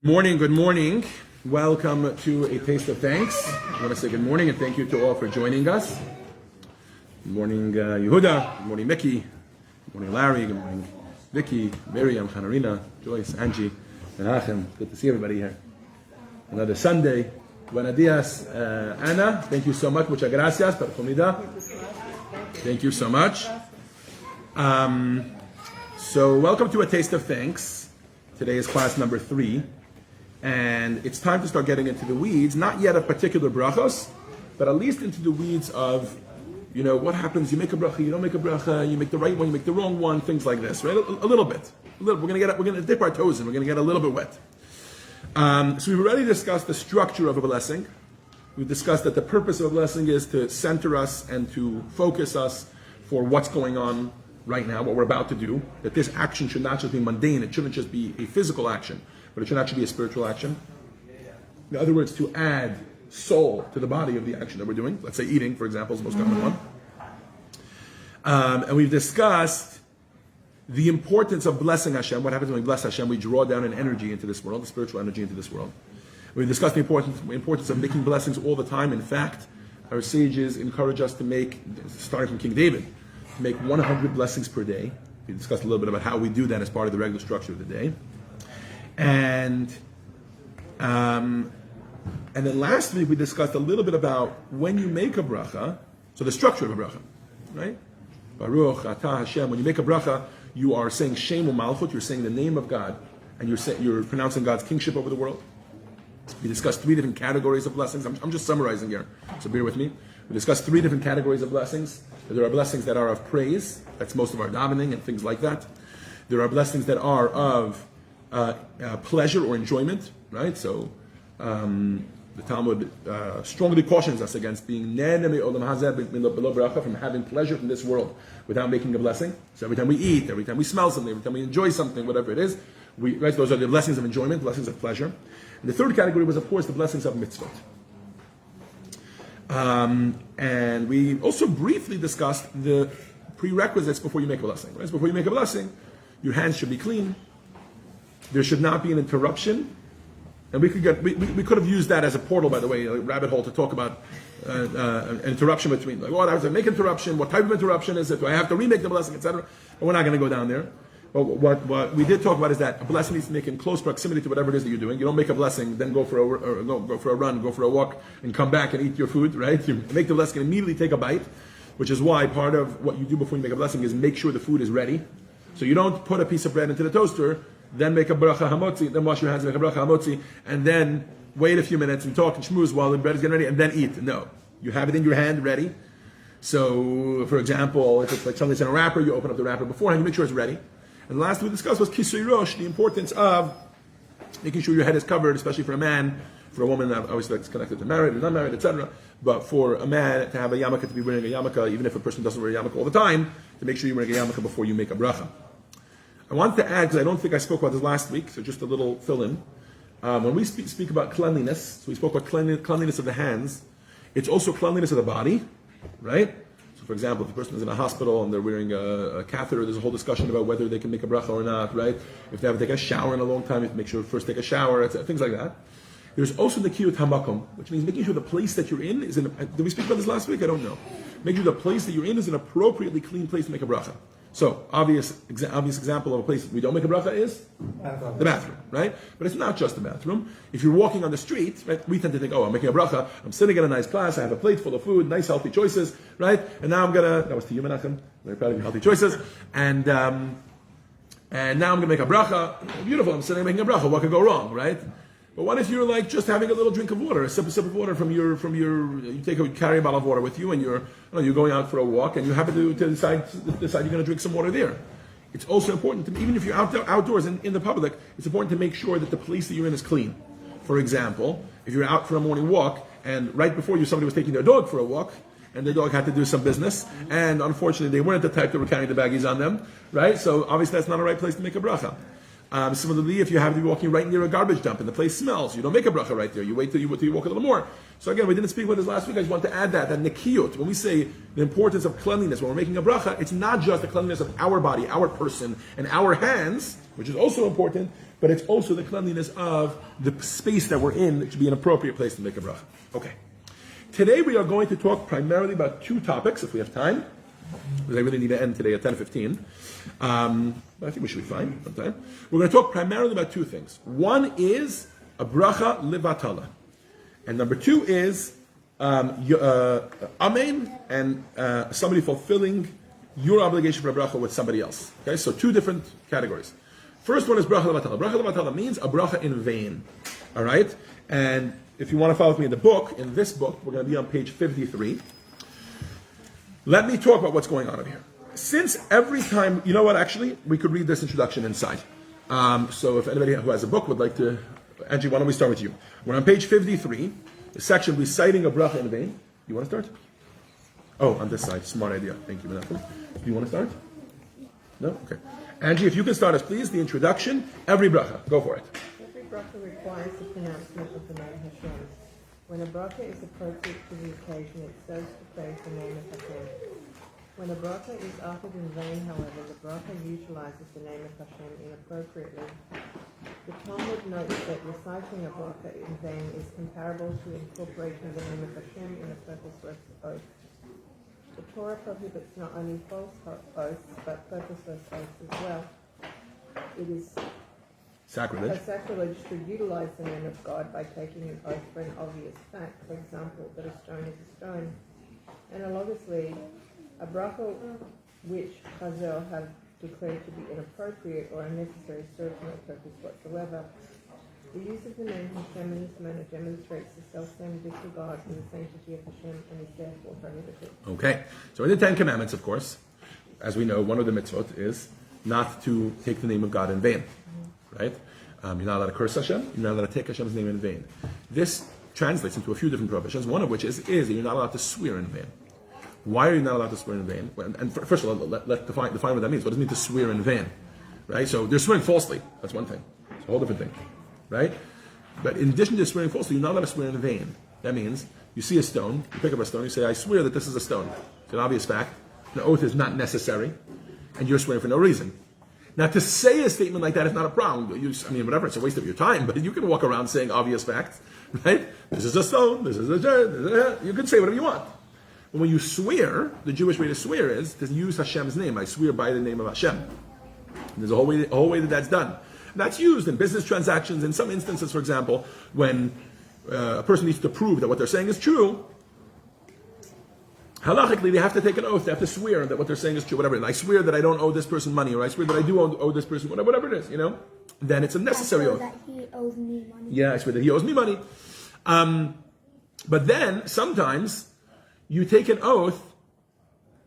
Morning, good morning. Welcome to A Taste of Thanks. I want to say good morning and thank you to all for joining us. Good morning, Yehuda. Good morning, Mickey. Good morning, Larry. Good morning, Vicky, Miriam, Hanarina, Joyce, Angie, Menachem. Good to see everybody here. Another Sunday. Buenos dias, Anna. Thank you so much. Muchas gracias por comida. Thank you so much. So welcome to A Taste of Thanks. Today is class number 3. And it's time to start getting into the weeds, not yet of particular brachos, but at least into the weeds of, what happens, you make a bracha, you don't make a bracha, you make the right one, you make the wrong one, things like this, right? A little bit. We're gonna dip our toes in, we're gonna get a little bit wet. So we've already discussed the structure of a blessing. We've discussed that the purpose of a blessing is to center us and to focus us for what's going on right now, what we're about to do, that this action should not just be mundane, it shouldn't just be a physical action, but it should actually be a spiritual action. In other words, to add soul to the body of the action that we're doing. Let's say eating, for example, is the most common one. And we've discussed the importance of blessing Hashem. What happens when we bless Hashem? We draw down an energy into this world, the spiritual energy into this world. We've discussed the importance of making blessings all the time. In fact, our sages encourage us to make, starting from King David, to make 100 blessings per day. We discussed a little bit about how we do that as part of the regular structure of the day. And then last week we discussed a little bit about when you make a bracha, so the structure of a bracha, right? Baruch Atah Hashem. When you make a bracha, you are saying Shem u'Malchut, you're saying the name of God, and you're pronouncing God's kingship over the world. We discussed 3 different categories of blessings. I'm just summarizing here, so bear with me. We discussed 3 different categories of blessings. There are blessings that are of praise, that's most of our davening and things like that. There are blessings that are of pleasure or enjoyment, right? So the Talmud strongly cautions us against being from having pleasure from this world without making a blessing. So every time we eat, every time we smell something, every time we enjoy something, whatever it is, those are the blessings of enjoyment, blessings of pleasure. And the third category was, of course, the blessings of mitzvot. And we also briefly discussed the prerequisites before you make a blessing. Right? So before you make a blessing, your hands should be clean. There should not be an interruption. And we could have used that as a portal, by the way, a rabbit hole to talk about an interruption between, like, what happens to make interruption, what type of interruption is it, do I have to remake the blessing, etc. But we're not going to go down there. But what we did talk about is that a blessing needs to make in close proximity to whatever it is that you're doing. You don't make a blessing, then go for a run, go for a walk, and come back and eat your food, right? You make the blessing and immediately take a bite, which is why part of what you do before you make a blessing is make sure the food is ready. So you don't put a piece of bread into the toaster, then make a bracha hamotzi, then wash your hands and make a bracha hamotzi, and then wait a few minutes and talk and schmooze while the bread is getting ready, and then eat. No. You have it in your hand ready. So, for example, if it's like something that's in a wrapper, you open up the wrapper beforehand, you make sure it's ready. And the last we discussed was kisui rosh, the importance of making sure your head is covered, especially for a man, for a woman, obviously that's connected to married or not married, etc. But for a man to have a yarmulke, to be wearing a yarmulke, even if a person doesn't wear a yarmulke all the time, to make sure you're wearing a yarmulke before you make a bracha. I want to add, because I don't think I spoke about this last week, so just a little fill-in. When we speak about cleanliness, so we spoke about cleanliness of the hands, it's also cleanliness of the body, right? So for example, if a person is in a hospital and they're wearing a catheter, there's a whole discussion about whether they can make a bracha or not, right? If they haven't taken a shower in a long time, you have to make sure first take a shower, things like that. There's also the kiyut hamakom, which means making sure the place that you're in is did we speak about this last week? I don't know. Make sure the place that you're in is an appropriately clean place to make a bracha. So, obvious example of a place we don't make a bracha is the bathroom, right? But it's not just the bathroom. If you're walking on the street, right, we tend to think, I'm making a bracha, I'm sitting in a nice class, I have a plate full of food, nice healthy choices, right? And now that was to you, Menachem, very proud of your healthy choices, and now I'm going to make a bracha, beautiful, I'm sitting making a bracha, what could go wrong, right? But what if you're like just having a little drink of water, a sip of water from your you carry a bottle of water with you, and you're going out for a walk, and you happen to decide you're going to drink some water there. It's also important even if you're outdoors in the public, it's important to make sure that the place that you're in is clean. For example, if you're out for a morning walk, and right before you somebody was taking their dog for a walk, and the dog had to do some business, and unfortunately they weren't the type that were carrying the baggies on them, right? So obviously that's not a right place to make a bracha. Similarly, if you happen to be walking right near a garbage dump and the place smells, you don't make a bracha right there. You wait till you walk a little more. So again, we didn't speak about this last week. I just want to add that nikiyut, when we say the importance of cleanliness, when we're making a bracha, it's not just the cleanliness of our body, our person, and our hands, which is also important, but it's also the cleanliness of the space that we're in. It should be an appropriate place to make a bracha. Okay. Today we are going to talk primarily about two topics, if we have time, because I really need to end today at 10:15. But I think we should be fine sometime. We're going to talk primarily about two things. One is a bracha livatala. And number two is amen, and somebody fulfilling your obligation for a bracha with somebody else. Okay, so two different categories. First one is bracha livatala. Bracha livatala means a bracha in vain. All right? And if you want to follow with me in the book, in this book, we're going to be on page 53. Let me talk about what's going on over here. Since every time, you know what, actually, we could read this introduction inside. So if anybody who has a book would like to, Angie, why don't we start with you? We're on page 53, the section reciting a bracha in vain. You want to start? Oh, on this side. Smart idea. Thank you, Menachem. Do you want to start? No? Okay. Angie, if you can start us, please, the introduction, every bracha. Go for it. Every bracha requires the pronouncement of the name Hashem. When a bracha is appropriate to the occasion, it serves to praise the name of Hashem. When a bracha is uttered in vain, however, the bracha utilizes the name of Hashem inappropriately. The Talmud notes that reciting a bracha in vain is comparable to incorporating the name of Hashem in a purposeless oath. The Torah prohibits not only false oaths, but purposeless oaths as well. It is Sacrilege. a sacrilege to utilize the name of God by taking an oath for an obvious fact, for example, that a stone is a stone. Analogously, a bracha which Chazal have declared to be inappropriate or unnecessary serves no purpose whatsoever. The use of the name Hashem in this manner demonstrates the self-same disregard for the sanctity of Hashem and is therefore prohibited. Okay. So in the Ten Commandments, of course, as we know, one of the mitzvot is not to take the name of God in vain. Right? You're not allowed to curse Hashem. You're not allowed to take Hashem's name in vain. This translates into a few different prohibitions, one of which is that you're not allowed to swear in vain. Why are you not allowed to swear in vain? And first of all, let's define what that means. What does it mean to swear in vain? Right? So they're swearing falsely. That's one thing. It's a whole different thing. Right? But in addition to swearing falsely, you're not allowed to swear in vain. That means you see a stone, you pick up a stone, you say, I swear that this is a stone. It's an obvious fact. The oath is not necessary, and you're swearing for no reason. Now, to say a statement like that is not a problem. Whatever, it's a waste of your time, but you can walk around saying obvious facts, right? This is a stone, this is a jar, you can say whatever you want. But when you swear, the Jewish way to swear is to use Hashem's name. I swear by the name of Hashem. And there's a whole way that that's done. And that's used in business transactions. In some instances, for example, when a person needs to prove that what they're saying is true, halachically, they have to take an oath. They have to swear that what they're saying is true, whatever. And I swear that I don't owe this person money, or I swear that I do owe this person, whatever it is, Then it's a necessary oath. That he owes me money. Yeah, I swear that he owes me money. But then, sometimes, you take an oath,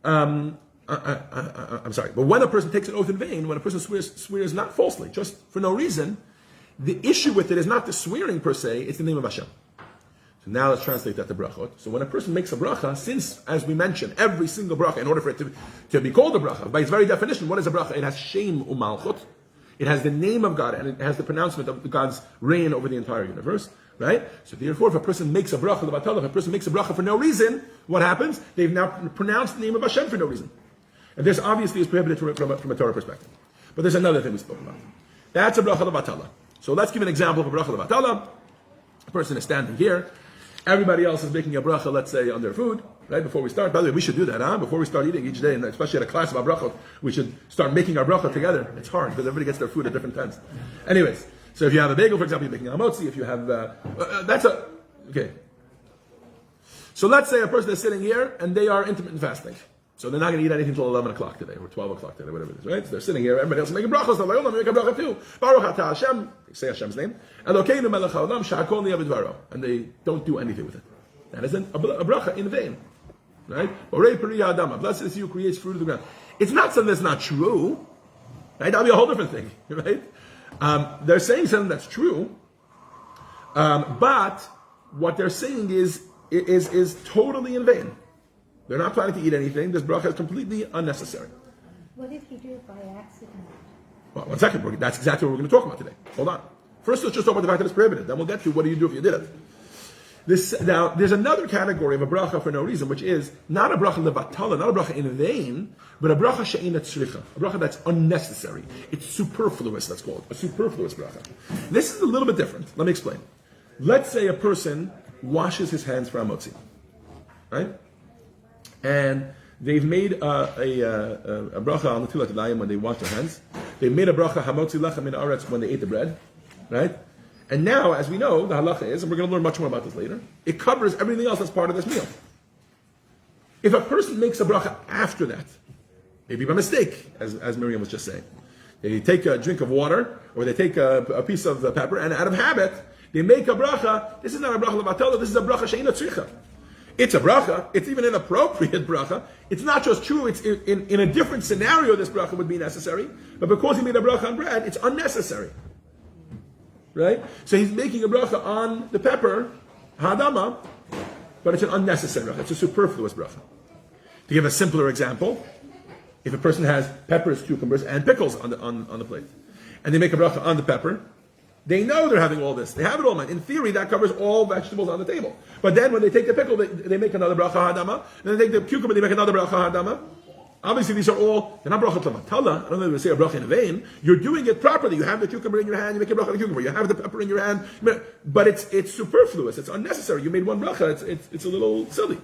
I'm sorry, but when a person takes an oath in vain, when a person swears not falsely, just for no reason, the issue with it is not the swearing per se, it's the name of Hashem. So now let's translate that to brachot. So when a person makes a bracha, since, as we mentioned, every single bracha, in order for it to be called a bracha, by its very definition, what is a bracha? It has shem u'malchut. It has the name of God, and it has the pronouncement of God's reign over the entire universe. Right? So therefore, if a person makes a bracha, if a person makes a bracha for no reason, what happens? They've now pronounced the name of Hashem for no reason. And this obviously is prohibited from a Torah perspective. But there's another thing we spoke about. That's a bracha levatala. So let's give an example of a bracha levatala. A person is standing here. Everybody else is making a bracha, let's say, on their food, right? Before we start. By the way, we should do that, huh? Before we start eating each day, and especially at a class about brachot, we should start making our bracha together. It's hard, because everybody gets their food at different times. Anyways, so if you have a bagel, for example, you're making a motzi. If you have, okay. So let's say a person is sitting here, and they are intermittent fasting. So they're not going to eat anything until 11 o'clock today, or 12 o'clock today, whatever it is, right? So they're sitting here, everybody else is making brachos, so they're like, make a bracha too. Baruch atah Hashem, they say Hashem's name, Elokeinu melech haolam, sha'akol ni'eh b'dvaro. And they don't do anything with it. That isn't a bracha in vain. Right? Orei peri ha'adama, blessed is he who creates fruit of the ground. It's not something that's not true. Right? That'll be a whole different thing. Right? They're saying something that's true, but what they're saying is totally in vain. They're not planning to eat anything. This bracha is completely unnecessary. What if you do it by accident? Well, one second. That's exactly what we're going to talk about today. Hold on. First, let's just talk about the fact that it's prohibited. Then we'll get to what do you do if you did it. Now, there's another category of a bracha for no reason, which is not a bracha levatala, not a bracha in vain, but a bracha she'ina tzricha, a bracha that's unnecessary. It's superfluous, that's called, a superfluous bracha. This is a little bit different. Let me explain. Let's say a person washes his hands for Hamotzi, right? And they've made a bracha on the Tilat Adayim when they wash their hands. They've made a bracha Hamotzi lechem min aretz when they ate the bread, right? And now, as we know, the halacha is, and we're going to learn much more about this later, it covers everything else that's part of this meal. If a person makes a bracha after that, maybe by mistake, as Miriam was just saying, they take a drink of water, or they take a piece of pepper, and out of habit, they make a bracha. This is not a bracha levatala, this is a bracha she'ina tzricha. It's a bracha, it's even an appropriate bracha. It's not just true, it's in a different scenario this bracha would be necessary, but because he made a bracha on bread, it's unnecessary. Right? So he's making a bracha on the pepper, ha'adama, but it's an unnecessary bracha. It's a superfluous bracha. To give a simpler example, if a person has peppers, cucumbers, and pickles on the plate, and they make a bracha on the pepper, they know they're having all this. They have it all. In theory, that covers all vegetables on the table. But then when they take the pickle, they make another bracha ha'adama, and then they take the cucumber, they make another bracha ha'adama. Obviously, these are all, they're not bracha levatala. I don't know if we say a bracha in vain. You're doing it properly. You have the cucumber in your hand, you make a bracha on the cucumber. You have the pepper in your hand, but it's superfluous. It's unnecessary. You made one bracha. It's a little silly.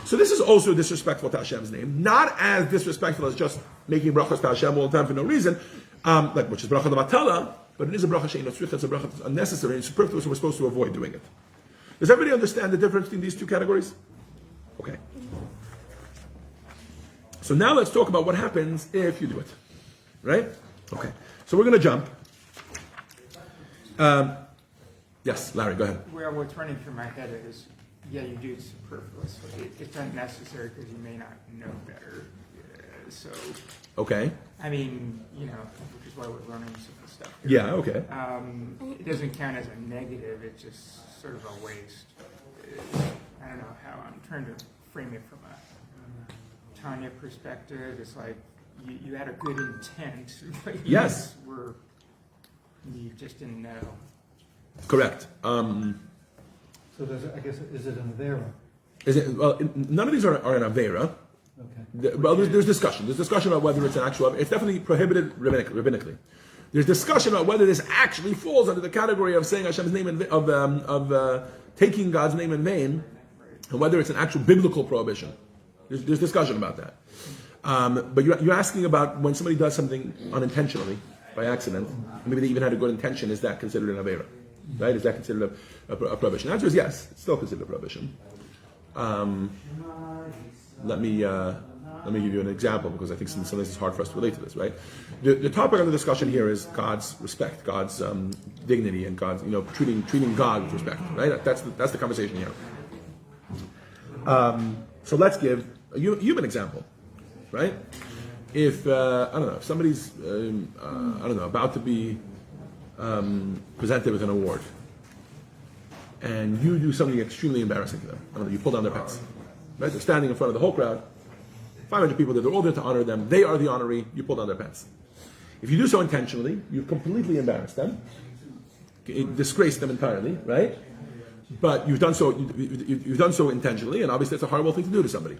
So this is also disrespectful to Hashem's name. Not as disrespectful as just making brachas to Hashem all the time for no reason, which is bracha levatala, but it is a bracha she'ina tzricha. It's a bracha that's unnecessary and superfluous, and we're supposed to avoid doing it. Does everybody understand the difference between these two categories? Okay. So now let's talk about what happens if you do it. Right? Okay. So we're going to jump. Yes, Larry, go ahead. Well, what's running through my head is, yeah, you do it superfluous. It's unnecessary because you may not know better. So, okay. I mean, which is why we're running some of the stuff here. Yeah, okay. It doesn't count as a negative. It's just sort of a waste. I don't know how I'm trying to frame it from a Tanya perspective. It's like you had a good intent, but you just didn't know. Correct. So I guess, is it an avera? Is it? Well, none of these are an avera. Okay. Well, there's discussion. There's discussion about whether it's an actual. It's definitely prohibited rabbinically. There's discussion about whether this actually falls under the category of saying Hashem's name of taking God's name in vain, and whether it's an actual biblical prohibition. There's discussion about that. But you're asking about when somebody does something unintentionally, by accident, maybe they even had a good intention, is that considered an avera? Right? Is that considered a prohibition? The answer is yes, it's still considered a prohibition. Let me give you an example, because I think sometimes it's hard for us to relate to this, right? The topic of the discussion here is God's respect, God's dignity, and God's, treating God with respect, right? That's the conversation here. So let's give a human example, right? If if somebody's about to be presented with an award, and you do something extremely embarrassing to them, you pull down their pants, right? They're standing in front of the whole crowd, 500 people there, they're all there to honor them. They are the honoree. You pull down their pants. If you do so intentionally, you've completely embarrassed them, disgraced them entirely, right? But you've done so intentionally, and obviously it's a horrible thing to do to somebody.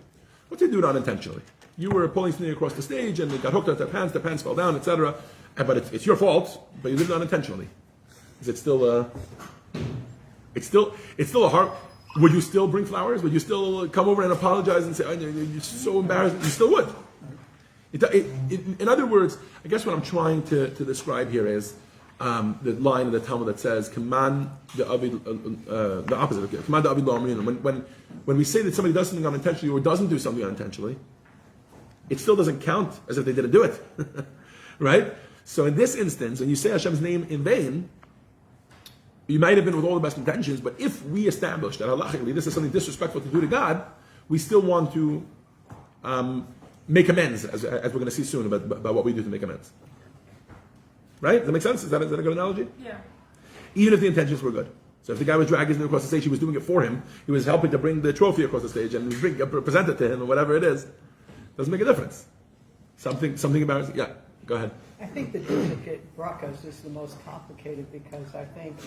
What's it do it unintentionally? You were pulling something across the stage, and it got hooked on their pants fell down, etc. But it's your fault, but you did it unintentionally. Is it still? It's still a hard. Would you still bring flowers? Would you still come over and apologize and say, "You're so embarrassed"? You still would. In other words, I guess what I'm trying to describe here is the line in the Talmud that says, "Kaman the opposite of Kaman the avid lo amrinu." When we say that somebody does something unintentionally or doesn't do something unintentionally, it still doesn't count as if they didn't do it, right? So in this instance, when you say Hashem's name in vain, you might have been with all the best intentions, but if we establish that halachically this is something disrespectful to do to God, we still want to make amends, as we're going to see soon about what we do to make amends. Right? Does that make sense? Is that a good analogy? Yeah. Even if the intentions were good. So if the guy was dragging his name across the stage, he was doing it for him. He was helping to bring the trophy across the stage and present it to him or whatever it is. Doesn't make a difference. Something embarrassing. Yeah, go ahead. I think the duplicate brachas is the most complicated because I think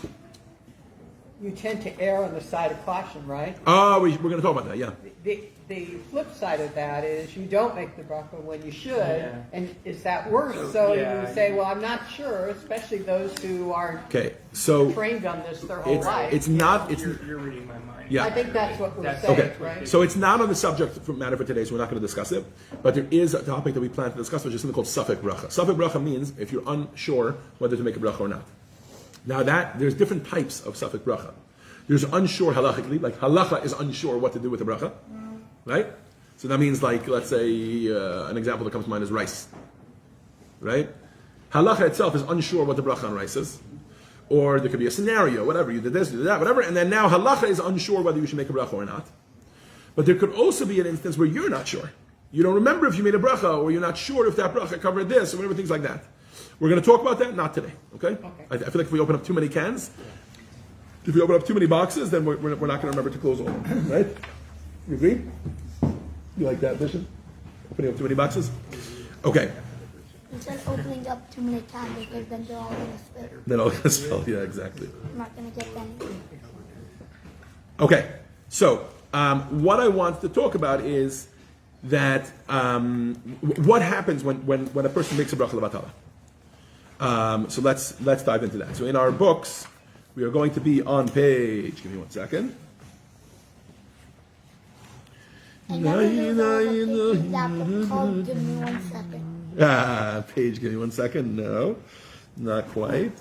you tend to err on the side of caution, right? Oh, we're going to talk about that, yeah. The flip side of that is you don't make the bracha when you should, Yeah. and is that worse? So Yeah. you say, well, I'm not sure, especially those who aren't Okay, so trained on this their whole life. it's not, it's, You're reading my mind. Yeah. I think that's what we're That's- saying, okay, right? so it's not on the subject matter for today, so we're not going to discuss it. But there is a topic that we plan to discuss, which is something called Safek Bracha. Safek Bracha means if you're unsure whether to make a bracha or not. Now there's different types of Safek Bracha. There's unsure halachically, like halacha is unsure what to do with the bracha, right? So that means like, let's say, an example that comes to mind is rice, right? Halacha itself is unsure what the bracha on rice is. Or there could be a scenario, whatever, you did this, you did that, whatever, and then now halacha is unsure whether you should make a bracha or not. But there could also be an instance where you're not sure. You don't remember if you made a bracha, or you're not sure if that bracha covered this, or whatever, things like that. We're going to talk about that, not today, okay? I feel like if we open up too many cans, if we open up too many boxes, then we're not going to remember to close all of them, right? You agree? You like that, Bishop? Opening up too many boxes? Okay. Instead of opening up too many times because then they're all going to spit. Then I'll spell, yeah, exactly. I'm not going to get them. Okay, so what I want to talk about is that what happens when a person makes a bracha levatala. So let's dive into that. So in our books, we are going to be on page. Give me 1 second. I never knew there was a page that was called Give Me 1 Second. Page. Give me 1 second. No, not quite.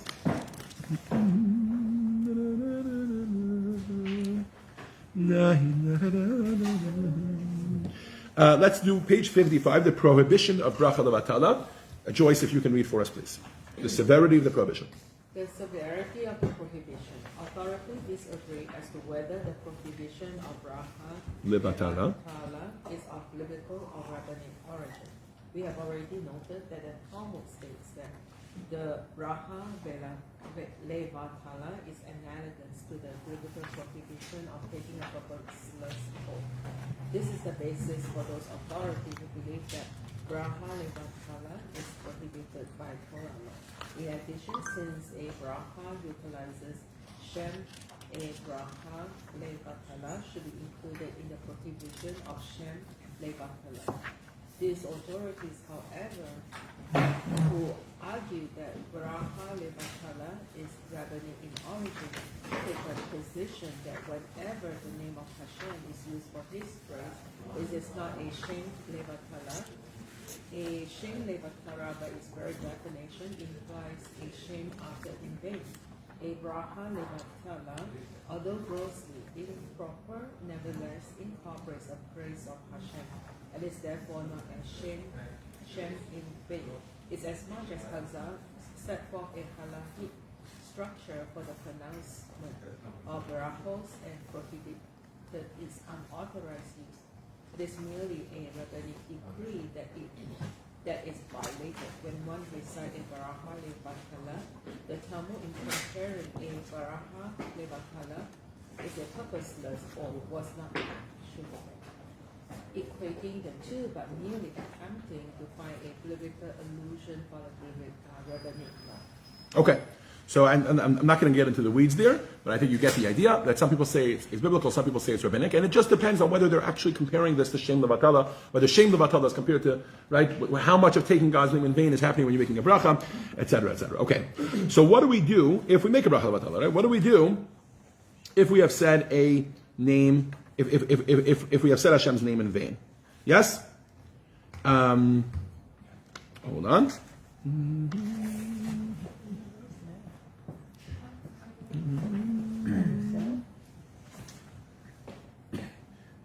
Let's do page 55, the prohibition of bracha levatala. Joyce, if you can read for us, please. The severity of the prohibition. The severity of the prohibition. Authorities disagree as to whether the prohibition of bracha Levatala. is of biblical or rabbinic origin. We have already noted that the Talmud states that the bracha levatala is analogous to the biblical prohibition of taking a purposeless oath. This is the basis for those authorities who believe that bracha levatala is prohibited by Torah law. In addition, since a bracha utilizes Shem, a bracha levatala should be included in the prohibition of Shem levatala. These authorities, however, who argue that bracha levatala is rabbinic in origin, take a position that whenever the name of Hashem is used for His praise, it is not a Shem levatala. A Shem levatala, by its very definition, implies a shame uttered in vain. A bracha levatala, although grossly improper, nevertheless incorporates a praise of Hashem, and is therefore not a shame in vain. It's as much as Chazal set forth a halachic structure for the pronouncement of brachos and prohibited its unauthorized use. It is merely a rabbinic decree that is violated when one recites a bracha levatala. The Talmud, in comparing a bracha levatala, is a purposeless or was not equating the two, but merely attempting to find a biblical allusion for the rabbinic law. Okay, so and I'm not going to get into the weeds there, but I think you get the idea that some people say it's biblical, some people say it's rabbinic, and it just depends on whether they're actually comparing this to Shem levatala, whether Shem levatala is compared to, right, how much of taking God's name in vain is happening when you're making a bracha, etc., etc. Okay, so what do we do if we make a bracha levatala, right? What do we do if we have said a name, if we have said Hashem's name in vain? Yes? Hold on.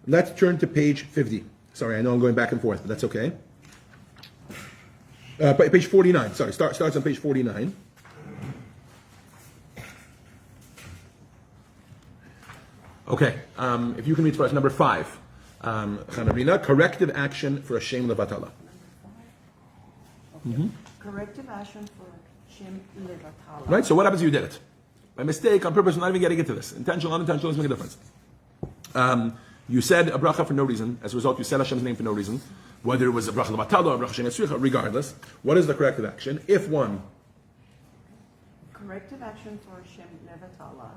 Let's turn to page 50. Sorry, I know I'm going back and forth, but that's okay. Page 49. Sorry, starts on page 49. Okay, if you can read for us, number 5. Chanarina, corrective action for a Shem levatala. Corrective action for Shem levatala. Right, so what happens if you did it? By mistake, on purpose, we're not even getting into this. Intentional, unintentional, doesn't make a difference. You said a bracha for no reason. As a result, you said Hashem's name for no reason. whether it was a bracha levatala or a bracha shenetzricha, regardless, what is the corrective action? If one, Corrective action for Shem Levatala.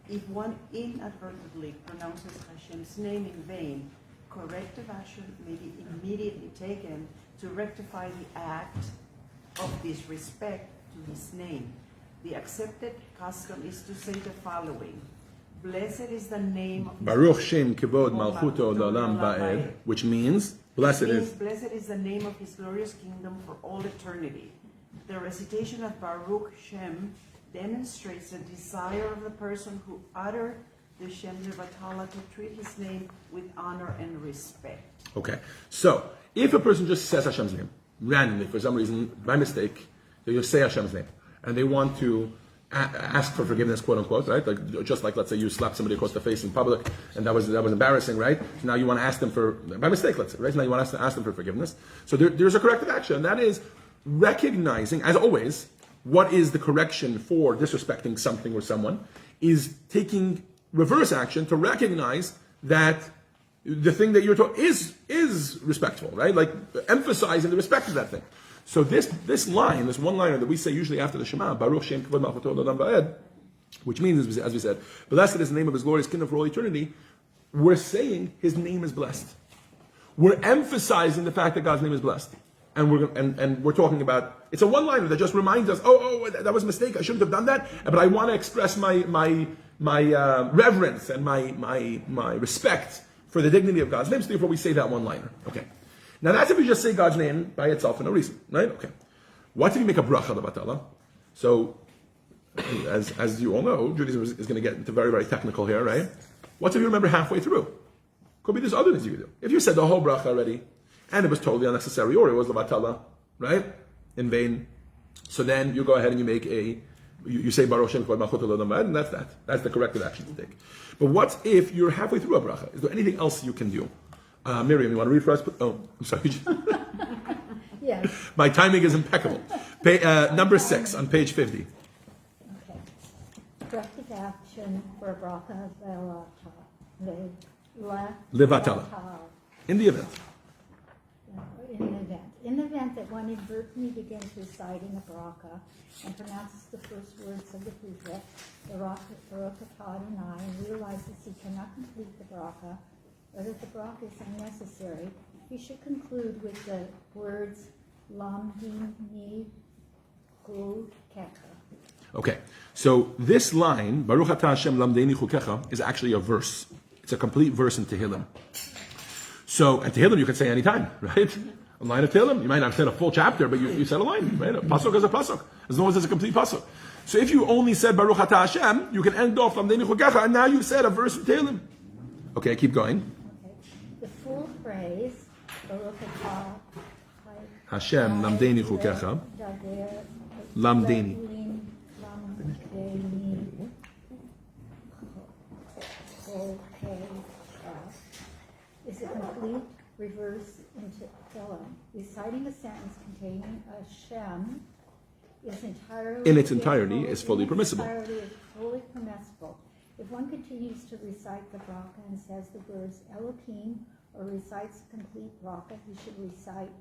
If one inadvertently pronounces Hashem's name in vain, corrective action may be immediately taken to rectify the act of disrespect to his name. The accepted custom is to say the following: Blessed is the name of Baruch Shem Kivod Malchuto L'Olam Ba'ed, which means blessed is. Blessed is the name of his glorious kingdom for all eternity. The recitation of Baruch Shem demonstrates the desire of the person who uttered the Shem Levatala to treat his name with honor and respect. Okay, so if a person just says Hashem's name randomly for some reason by mistake, they just say Hashem's name and they want to ask for forgiveness, quote unquote, right? Like just like let's say you slapped somebody across the face in public and that was embarrassing, right? So now you want to ask them for by mistake, let's say, right? So now you want to ask them for forgiveness. So there's a corrective action, and that is recognizing, as always, what is the correction for disrespecting something or someone is taking reverse action to recognize that the thing that you're taught is respectful, right? Like emphasizing the respect of that thing. So this line, this one liner that we say usually after the Shema, Baruch Shem Kivod Malchuto L'Olam Ba'ed, which means, as we said, blessed is the name of his glorious kingdom for all eternity. We're saying his name is blessed. We're emphasizing the fact that God's name is blessed. And we're talking about, it's a one-liner that just reminds us, that was a mistake, I shouldn't have done that, but I want to express my reverence and my respect for the dignity of God's name, so therefore we say that one-liner. Okay. Now that's if you just say God's name by itself for no reason, right? Okay. What if you make a bracha levatala? So, as you all know, Judaism is going to get into very, very technical here, right? What if you remember halfway through? Could be there's other things you could do. If you said the whole bracha already, and it was totally unnecessary, or it was levatala, right? In vain. So then you go ahead and you make you say Baruch Shem Kivod Malchuto L'Olam Ba'ed, and that's that. That's the corrective action to take. But what if you're halfway through a bracha? Is there anything else you can do? Miriam, you want to read for us? Oh, I'm sorry. Yes. My timing is impeccable. Number 6 on page 50. Okay. Corrective action for bracha Levatala. In the event. In the event that one inadvertently begins reciting a bracha and pronounces the first words of the precept, Birkat Hanehenin, and realizes he cannot complete the bracha, or that the bracha is unnecessary, he should conclude with the words Lamdini Chukecha. Okay, so this line, Baruch Atah Hashem Lamdeni Chukecha, is actually a verse. It's a complete verse in Tehillim. So, and Tehillim you can say anytime, right? A line of Tehillim. You might not have said a full chapter, but you said a line, right? A pasuk is a pasuk, as long as it's a complete pasuk. So if you only said Baruch Atah Hashem, you can end off Lamdeni Chukecha, and now you've said a verse in Tehillim. Okay, keep going. Okay. The full phrase, Baruch Atah Hashem Lamdeni Chukecha. Lamdeni. Is a complete reverse into Tehillim. Reciting a sentence containing a Shem is entirely In its entirety is fully permissible. If one continues to recite the bracha and says the words Elohim or recites a complete bracha, he should recite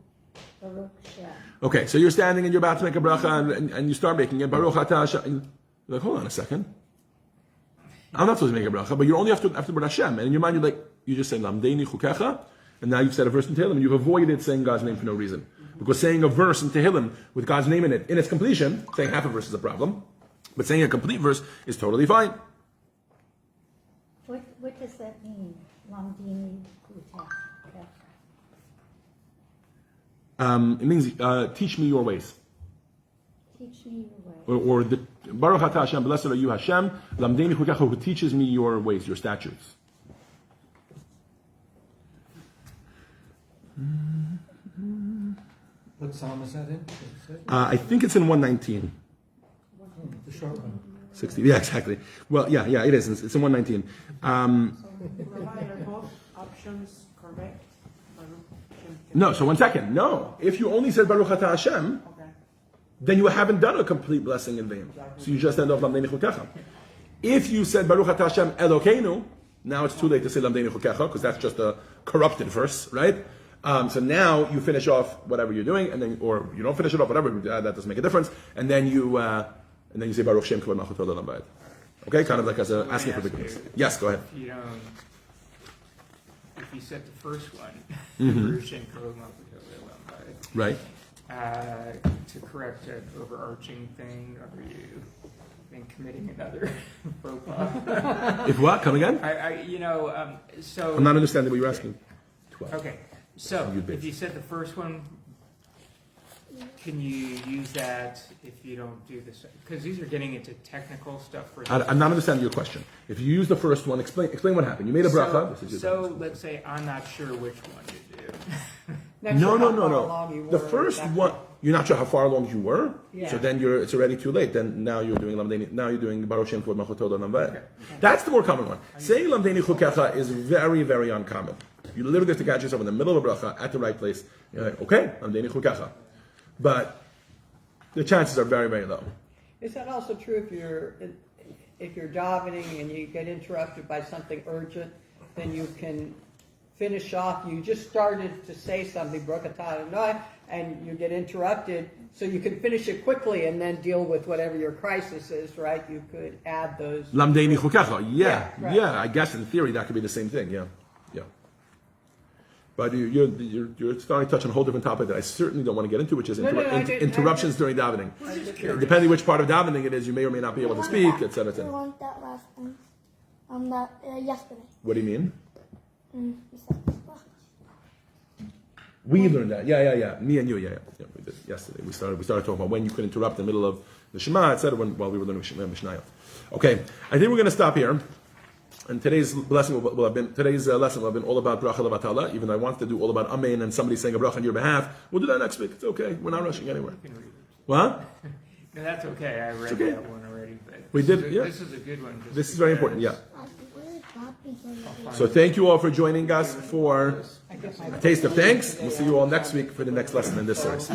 Baruch Shem. Okay, so you're standing and you're about to make a bracha and you start making it Baruch Atah Hashem. You're like, hold on a second. I'm not supposed to make a bracha, but you're only after the word Hashem. And in your mind, you're like, you just say Lamdeni Chukecha, and now you've said a verse in Tehillim, and you've avoided saying God's name for no reason. Because saying a verse in Tehillim with God's name in it, in its completion, saying half a verse is a problem, but saying a complete verse is totally fine. What does that mean? Lamdini Chukecha. It means teach me your ways. Teach me your way. Or the Baruch Atah Hashem, blessed are you Hashem, Lamdeni Chukecha, who teaches me your ways, your statutes. What psalm is that in? I think it's in 119. The short one. 60. Yeah, exactly. Well, yeah, it is. It's in 119. Rabbi, are both options correct? No, so 1 second. No. If you only said Baruch Atah Hashem, Okay. then you haven't done a complete blessing in vain. So you just end off Lamdeni Chukecha. If you said Baruch Atah Hashem Elokeinu, now it's too late to say Lamdeni Chukecha, because that's just a corrupted verse, right? So now you finish off whatever you're doing, and then, or you don't finish it off, whatever, that doesn't make a difference. And then you say Baruch Shem Kavod Malchut Olam Va'ed. Okay, kind of like as asking for big things. Yes, go ahead. If you set the first one, Mm-hmm. Baruch Shem Kavod Malchut Olam Va'ed, Right. to correct an overarching thing, are you then committing another faux pas? If what? Come again? So. I'm not understanding what you're asking. 12. Okay, so You'd be- if you said the first one, can you use that if you don't do this? Because these are getting into technical stuff for. I'm not understanding your question. If you use the first one, explain what happened. You made a bracha. This is your So let's say I'm not sure which one to do. Not No, sure no, how no, far no. along you The were first exactly. one, you're not sure how far along you were. Yeah. So then it's already too late. Then now you're doing Lamdeni. Now you're doing Baruch Shem Kavod Malchut Olam Va'ed. That's the more common one. Saying Lamdeni Chukecha is very, very uncommon. You literally get to catch yourself in the middle of a bracha at the right place. You're like, okay, Lamdeni Chukecha, but the chances are very, very low. Is that also true if you're davening and you get interrupted by something urgent, then you can finish off. You just started to say something, Birkat Hanehenin, and you get interrupted, so you can finish it quickly and then deal with whatever your crisis is, right? You could add those. Lamdeni Chukecha, Yeah, right. I guess in theory that could be the same thing, yeah. But you're starting to touch on a whole different topic that I certainly don't want to get into, which is interruptions during davening. Depending which part of davening it is, you may or may not be able to speak, etc. We learned that last time. Yesterday. What do you mean? We said this box. We learned that. Yeah. Me and you. Yeah. We did yesterday. We started talking about when you could interrupt in the middle of the Shema, etc. While we were learning Mishnayot. Okay, I think we're going to stop here. And today's lesson will have been all about bracha levatala. Even though I wanted to do all about amen and somebody saying a bracha on your behalf, we'll do that next week. It's okay. We're not rushing anywhere. You can read it. What? No, that's okay. I read okay. that one already. But We did, yeah. This is a good one. just This is very important. Yeah. because- So thank you all for joining us for a taste of thanks. We'll see you all next week for the next lesson in this series.